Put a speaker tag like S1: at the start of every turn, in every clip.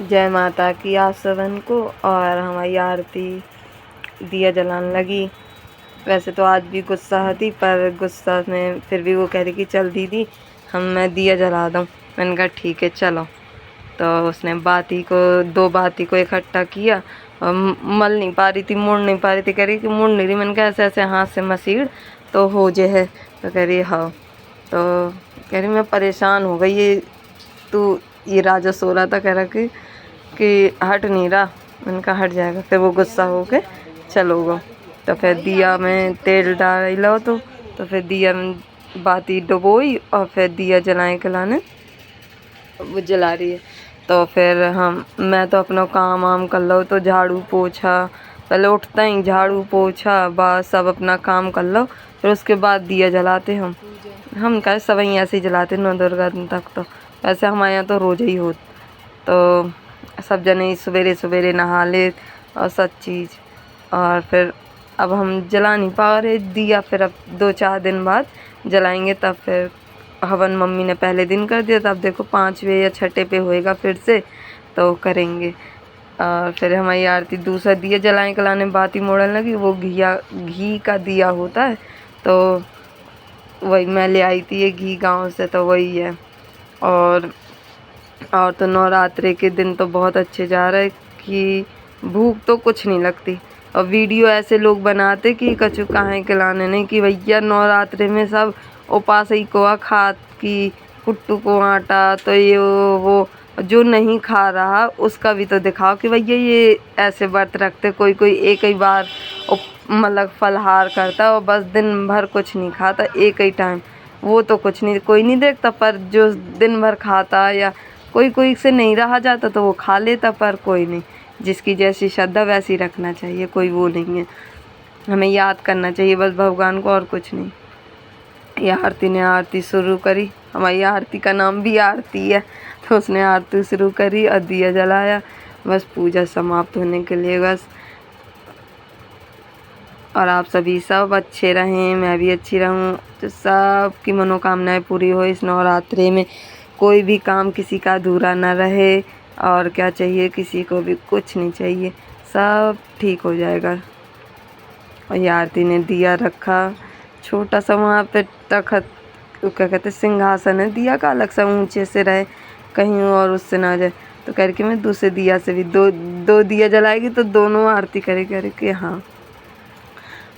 S1: जय माता की आप सबन को। और हमारी आरती दिया जलाने लगी। वैसे तो आज भी गुस्सा थी, पर गुस्सा में फिर भी वो कह रही कि चल दीदी मैं दिया जला दूँ। मैंने कहा ठीक है चलो। तो उसने दो बाती को इकट्ठा किया और मल नहीं पा रही थी, मुड़ नहीं पा रही थी, कह रही कि मुड़ नहीं रही। मैंने कहा ऐसे ऐसे हाथ से मसीड़ तो हो जे है। तो कह रही हाँ। तो कह रही मैं परेशान हो गई, ये राजा सो रहा था, कह रहा कि हट नहीं रहा। मैंने कहा हट जाएगा। फिर वो गुस्सा हो के चलो गो। तो फिर दिया में तेल डाल लो। तो फिर दिया में बाती डुबोई और फिर दिया जलाए के लाने वो जला रही है। तो फिर मैं तो अपना काम वाम कर लो, तो झाड़ू पोछा पहले उठता ही झाड़ू पोछा बस सब अपना काम कर लो, फिर उसके बाद दिया जलाते। हम कहे सब ही ऐसे ही जलाते 9 दुर्गा दिन तक। तो वैसे हमारे यहाँ तो रोज़ ही हो। तो सब जने सवेरे सवेरे नहा ले और सब चीज़। और फिर अब हम जला नहीं पा रहे दिया, फिर अब 2-4 दिन बाद जलाएंगे। तब फिर हवन मम्मी ने पहले दिन कर दिया, तब देखो 5वें या 6ठे पे होएगा फिर से तो करेंगे। और फिर हमारी आरती दूसरा दिया जलाने कलाने बाती मोड़ने लगी। वो घी का दिया होता है, तो वही मैं ले आई थी ये घी गांव से, तो वही है। और तो नवरात्रि के दिन तो बहुत अच्छे जा रहे कि भूख तो कुछ नहीं लगती। और वीडियो ऐसे लोग बनाते कि कछु कहाँ खिलाने नहीं, कि भैया नवरात्रि में सब उपास ही को खात की कुट्टू को आटा, तो ये वो जो नहीं खा रहा उसका भी तो दिखाओ कि भैया ये ऐसे व्रत रखते। कोई कोई एक ही बार मतलब फलहार करता और बस दिन भर कुछ नहीं खाता एक ही टाइम, वो तो कुछ नहीं कोई नहीं देखता। पर जो दिन भर खाता या कोई से नहीं रहा जाता तो वो खा लेता, पर कोई नहीं। जिसकी जैसी श्रद्धा वैसी रखना चाहिए, कोई वो नहीं है। हमें याद करना चाहिए बस भगवान को, और कुछ नहीं। ये आरती ने आरती शुरू करी। हमारी आरती का नाम भी आरती है, तो उसने आरती शुरू करी और दिया जलाया। बस पूजा समाप्त होने के लिए बस। और आप सभी सब अच्छे रहें, मैं भी अच्छी रहूं, तो सबकी मनोकामनाएं पूरी हो इस नवरात्रि में। कोई भी काम किसी का अधूरा ना रहे। और क्या चाहिए, किसी को भी कुछ नहीं चाहिए, सब ठीक हो जाएगा। और ये आरती ने दिया रखा छोटा सा वहाँ पे तखत, क्या कहते सिंहासन है, दिया का अलग सा ऊंचे से रहे कहीं और उससे ना जाए। तो कह के मैं दूसरे दिया से भी दो दिया जलाएगी, तो दोनों आरती करे हाँ।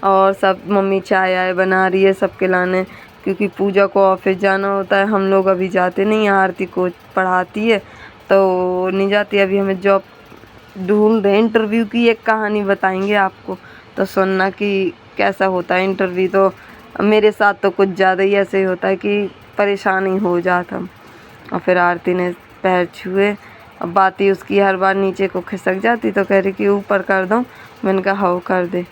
S1: और सब मम्मी चाय आय बना रही है सबके लाने, क्योंकि पूजा को ऑफिस जाना होता है। हम लोग अभी जाते नहीं, आरती को पढ़ाती है तो नहीं जाती। अभी हमें जॉब ढूंढ रहे, इंटरव्यू की एक कहानी बताएंगे आपको, तो सुनना कि कैसा होता है इंटरव्यू। तो मेरे साथ तो कुछ ज़्यादा ही ऐसे ही होता है कि परेशानी हो जाता। और फिर आरती ने पैर छुए, अब बाती उसकी हर बार नीचे को खिसक जाती, तो कह रही कि ऊपर कर दूँ। मैंने कहा हाँ कर दे।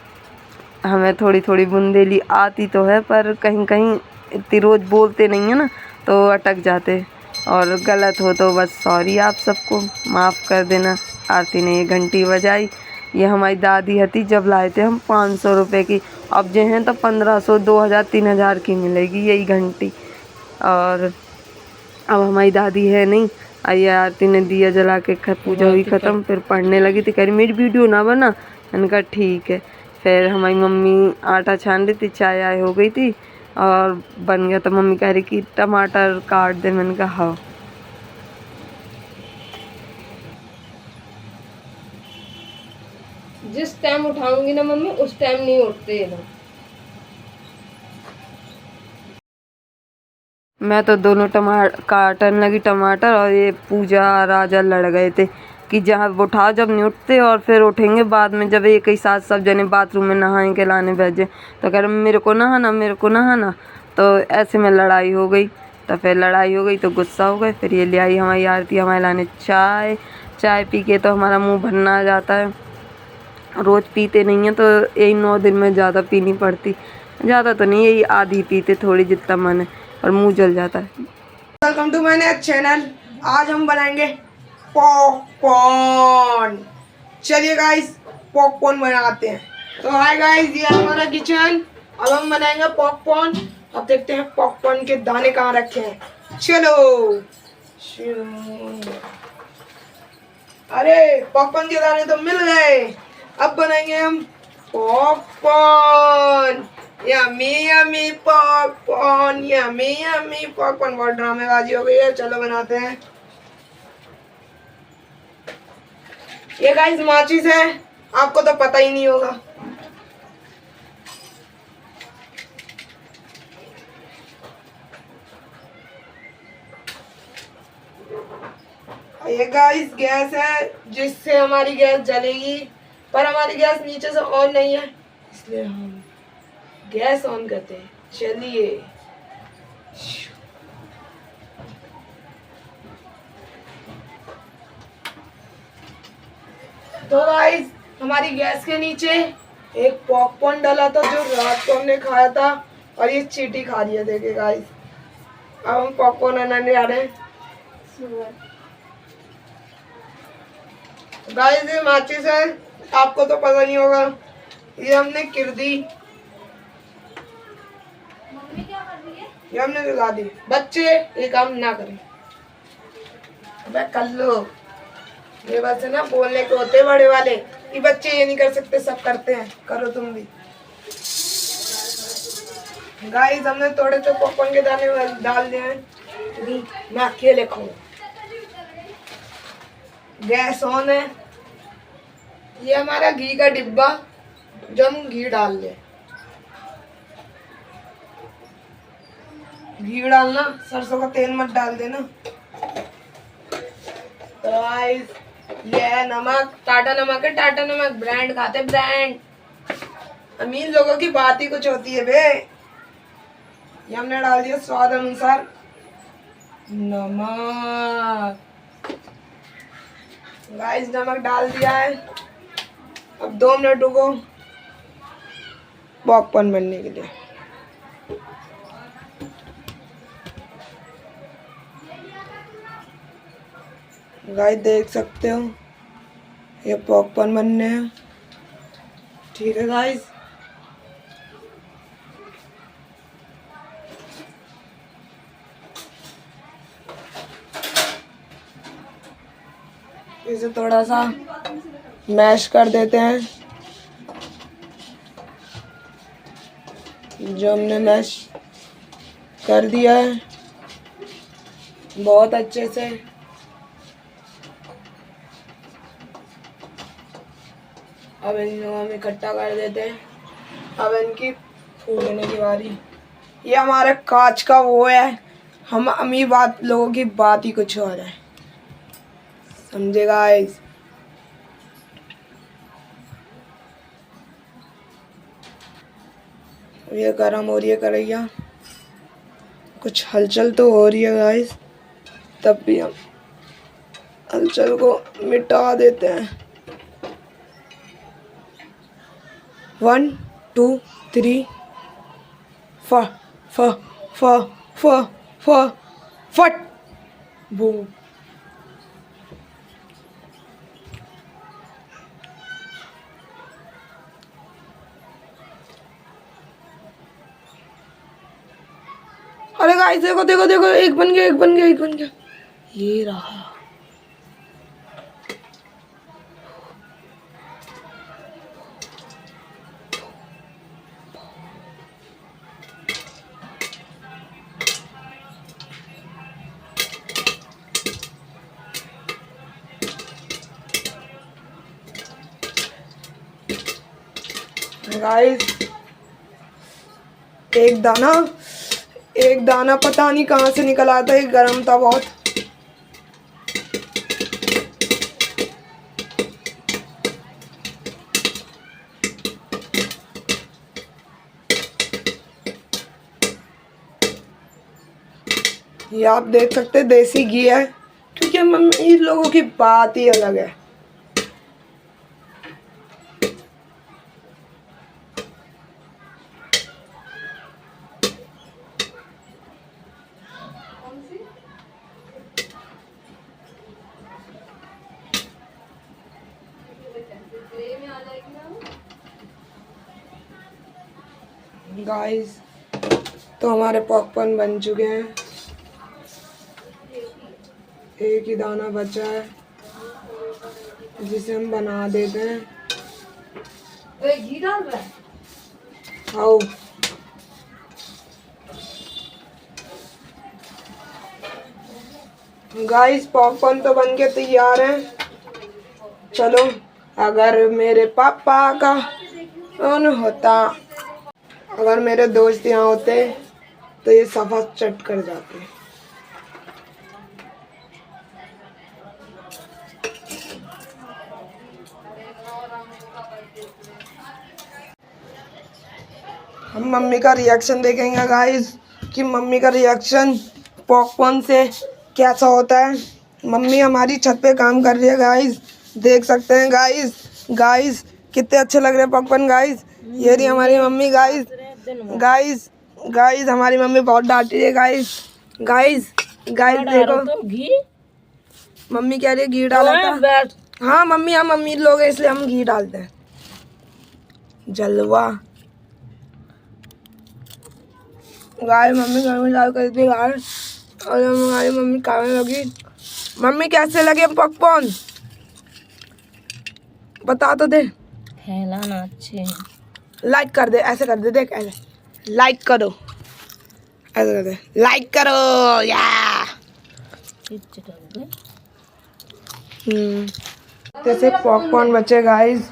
S1: हमें थोड़ी थोड़ी बुंदेली आती तो है, पर कहीं कहीं इतनी रोज़ बोलते नहीं है ना, तो अटक जाते। और गलत हो तो बस सॉरी, आप सबको माफ़ कर देना। आरती ने ये घंटी बजाई। ये हमारी दादी हती जब लाए थे हम 500 रुपये की, अब जो हैं तो 1500, 2000, 3000 की मिलेगी यही घंटी। और अब हमारी दादी है नहीं। आइए आरती ने दिया जला के पूजा हुई ख़त्म। फिर पढ़ने लगी थी, कह रही मेरी वीडियो ना बना। मैंने कहा ठीक है। फिर हमारी मम्मी आटा छान रही थी, चाय आय हो गई थी और बन गया। तो मम्मी कह रही कि टमाटर काट दे। मैंने कहा हाँ। जिस टाइम उठाऊंगी ना मम्मी उस टाइम नहीं उठते ना। मैं तो दोनों काटने लगी टमाटर, और ये पूजा राजा लड़ गए थे कि जहाँ उठाओ जब नहीं उठते, और फिर उठेंगे बाद में जब एक ही साथ सब जने बाथरूम में नहाए के लाने भेजे। तो कह रहे मेरे को नहाना, मेरे को नहाना। तो ऐसे में लड़ाई हो गई। तो फिर लड़ाई हो गई तो गुस्सा हो गए। फिर ये ले आई हमारी आरती हमारे लाने चाय। चाय पी के तो हमारा मुँह भरना आ जाता है। रोज़ पीते नहीं हैं, तो यही 9 दिन में ज़्यादा पीनी पड़ती। ज़्यादा तो नहीं, यही आधी पीते थोड़ी जितना मन है, और मुँह जल जाता है।
S2: Welcome to my next channel. आज हम बनाएंगे पॉपकॉर्न। चलिए गाइस पॉपकॉर्न बनाते हैं। तो हाय गाइस, ये हमारा किचन। अब हम बनाएंगे पॉपकॉर्न। अब देखते हैं पॉपकॉर्न के दाने कहाँ रखे हैं। चलो अरे पॉपकॉर्न के दाने तो मिल गए। अब बनाएंगे हम popcorn. Yummy yummy popcorn, yummy yummy popcorn. बहुत ड्रामेबाजी हो गई है, चलो बनाते हैं। ये गाइस माचिस है, आपको तो पता ही नहीं होगा। ये गाइस गैस है जिससे हमारी गैस जलेगी, पर हमारी गैस नीचे से ऑन नहीं है, इसलिए हम गैस ऑन करते हैं। चलिए तो गाइस हमारी गैस के नीचे एक पॉपकॉर्न डाला था जो रात को हमने खाया था, और ये चींटी खा रही है। देखिए गाइस, अब हम पॉपकॉर्न बनाने जा रहे हैं। गाइस ये माचिस है, आपको तो पता नहीं होगा, ये हमने किर दी।
S3: मम्मी क्या कर रही है?
S2: ये हमने जला दी। बच्चे ये काम ना करें। अबे कर लो, ये बस है ना बोलने के होते बड़े वाले, ये बच्चे ये नहीं कर सकते, सब करते हैं। करो तुम भी। गाइस हमने थोड़े से पॉपकॉर्न के दाने डाल दिए हैं, मैं अकेले खाऊंगा। गैस ऑन है। ये हमारा घी का डिब्बा जो हम घी डाल दें। घी डालना, सरसों का तेल मत डाल देना। तो गाइस ये है नमक, टाटा नमक है, टाटा नमक। ब्रांड खाते, ब्रांड। अमीर लोगों की बात ही कुछ होती है बे। ये हमने डाल दिया स्वाद अनुसार नमक। गाइस नमक डाल दिया है। अब 2 मिनट रुको पॉपकॉर्न बनने के लिए। गाइस देख सकते हो ये पॉपकॉर्न बनने हैं। ठीक है गाइस, इसे थोड़ा सा मैश कर देते हैं। जो हमने मैश कर दिया है बहुत अच्छे से। अब इनको हम इकट्ठा कर देते हैं। अब इनकी फूटने की बारी। ये हमारे कांच का वो है, हम अमीर बात लोगों की बात ही कुछ और है, समझे गाइस। ये गरम हो रही है कढ़ैया, कुछ हलचल तो हो रही है गाइस, तब भी हम हलचल को मिटा देते हैं। 1 2 3 फ फ फ फ फ फट बूम। अरे गाइस देखो देखो देखो, एक बन गया, एक बन गया, एक बन गया। ये रहा। गाइस एक दाना पता नहीं कहाँ से निकल आया था, ये गर्म था बहुत। ये आप देख सकते हैं देसी घी है, क्योंकि हम इन लोगों की बात ही अलग है। गाइस तो हमारे पॉपकॉर्न बन चुके हैं, एक ही दाना बचा है। जिसे हम बना देते हैं।
S1: घी डाल रहा है।
S2: आओ गाइस, पॉपकॉर्न तो बन के तैयार हैं। चलो, अगर मेरे पापा का फोन होता, अगर मेरे दोस्त यहाँ होते तो ये सफा चट कर जाते। हम मम्मी का रिएक्शन देखेंगे गाइस कि मम्मी का रिएक्शन पॉपकॉर्न से कैसा होता है। मम्मी हमारी छत पे काम कर रही है गाइस, देख सकते हैं गाइस। गाइस कितने अच्छे लग रहे हैं पॉपकॉर्न गाइस। ये रही हमारी मम्मी गाइस। गाइस गाइस हमारी मम्मी बहुत डांटी है गाइस। गाइस गाइस देखो,
S4: घी
S2: मम्मी कह रही है घी डाला था। हाँ मम्मी, हम अमीर लोग हैं इसलिए हम घी डालते हैं। जलवा गाय मम्मी घर में डाल कर दी गाय, और हमारी मम्मी खाने लगी। मम्मी कैसे लगे पॉपकॉर्न बता तो दे।
S4: फैलाना अच्छे हैं।
S2: लाइक कर दे, ऐसे कर दे, देख ऐसे लाइक करो, ऐसे कर दे, लाइक करो या। जैसे पॉपकॉर्न बचे गाइस,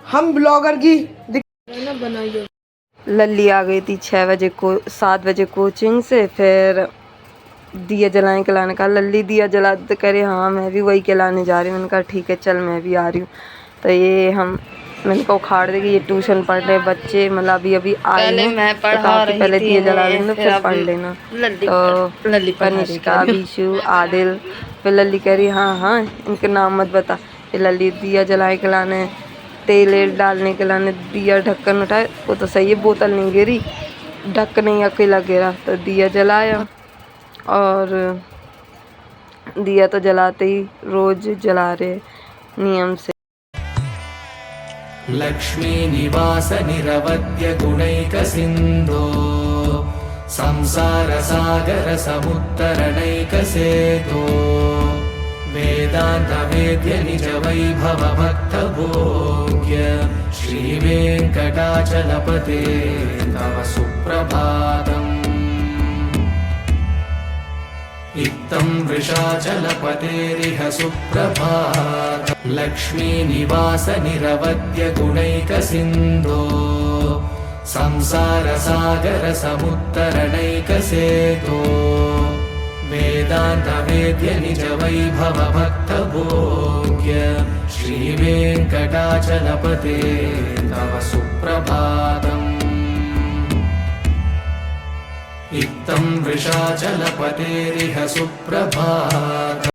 S2: हम ब्लॉगर की बनाइए।
S1: लल्ली आ गई थी 6 बजे को 7 बजे कोचिंग से, फिर दिया जलाने के लाने का। लल्ली दिया जला तो करे हाँ मैं भी वही के लाने जा रही हूँ। मैंने कहा ठीक है चल मैं भी आ रही हूँ। तो ये मैंने कहा उखाड़ देगी, ये ट्यूशन पढ़ रहे बच्चे, मतलब अभी अभी आए हैं। मैं पढ़ा रही थी, पहले दिया जला लेना फिर पढ़ लेना। तो कनिष्का, बीशु, आदिल, फिर लल्ली कह रही हाँ हाँ इनके नाम मत बता। फिर लल्ली दिया जलाए के लाने, तेल डालने के लाने, दिया ढक्कन उठाए, वो तो सही है बोतल नहीं गिरी, ढक्कन ही अकेला गिरा। तो दिया जलाया, और दिया तो जलाते ही रोज जला रहे नियम से।
S5: लक्ष्मी निवास निरवध्य गुणैक सिंधो संसार सागर समुत्तरणैक सेतो वेदांत वेद्य निज वैभव भक्त भोग्य श्री वेंकटाचलपते तव सुप्रभातम्। इत्थं वृषाचलपतेरिह सुप्रभातम्। लक्ष्मी निवास निरवध्य गुणैक सिंधो संसार सागर समुत्तरणैक सेतो वेदांत वेद्य निज वैभव भक्त भोग्य श्री वेंकटाचलपते तव सुप्रभातम्। इत्थं वृषाचलपतेरिह सुप्रभातम्।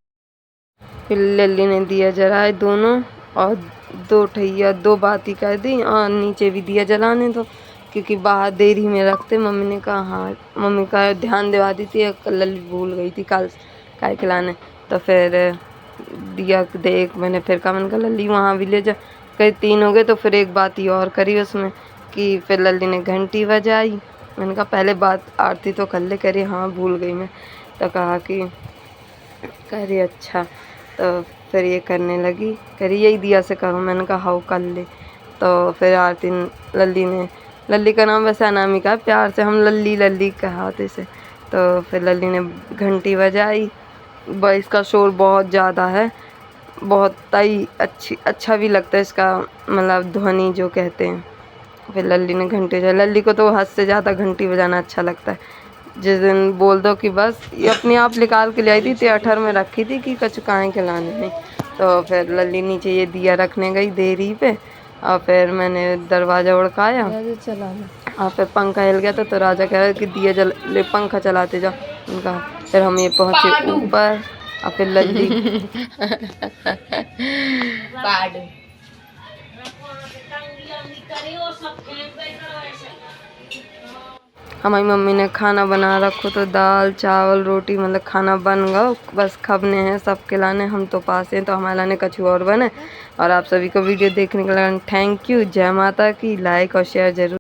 S1: फिर लल्ली ने दिया जलाए दोनों, और 2 ठैया 2 बाती कर दी, और नीचे भी दिया जलाने दो क्योंकि बाहर देरी में रखते। मम्मी ने कहा हाँ, मम्मी का ध्यान दिवा दी थी, लल्ली भूल गई थी कल काय खिलाने। तो फिर दिया देख, मैंने कहा लल्ली वहाँ भी ले जा। कई 3 हो गए तो फिर एक बाती और करी उसमें कि फिर लल्ली ने घंटी बजाई। मैंने कहा पहले बात आरती तो कर ले। करी हाँ भूल गई मैं। तो कहा कि करी अच्छा। तो फिर ये करने लगी, करी यही दिया से करो। मैंने कहा हाँ कर ले। तो फिर आरती लल्ली का नाम वैसे अनामिका है, प्यार से हम लल्ली लल्ली कहाते से। तो फिर लल्ली ने घंटी बजाई। इसका शोर बहुत ज़्यादा है, बहुत ही अच्छा भी लगता है इसका, मतलब ध्वनि जो कहते हैं। फिर लल्ली ने घंटी बजाई। लल्ली को तो हद से ज़्यादा घंटी बजाना अच्छा लगता है। जिस दिन बोल दो कि बस, ये अपने आप निकाल के ले आई थी, 8 में रखी थी कि कचुकाएँ के लाने में। तो फिर लल्ली नीचे ये दिया रखने गई देरी पे, और फिर मैंने दरवाज़ा उड़काया और फिर पंखा हिल गया। तो राजा कह रहा कि दिया ले पंखा चलाते जाओ उनका। फिर हम ये पहुँचे ऊपर, और फिर लल्ली हमारी मम्मी ने खाना बना रखो, तो दाल चावल रोटी, मतलब खाना बन गया, बस खबने हैं सब के लाने। हम तो पास हैं तो हमारे लाने कछु और बने। और आप सभी को वीडियो देखने के लिए थैंक यू। जय माता की। लाइक और शेयर जरूर।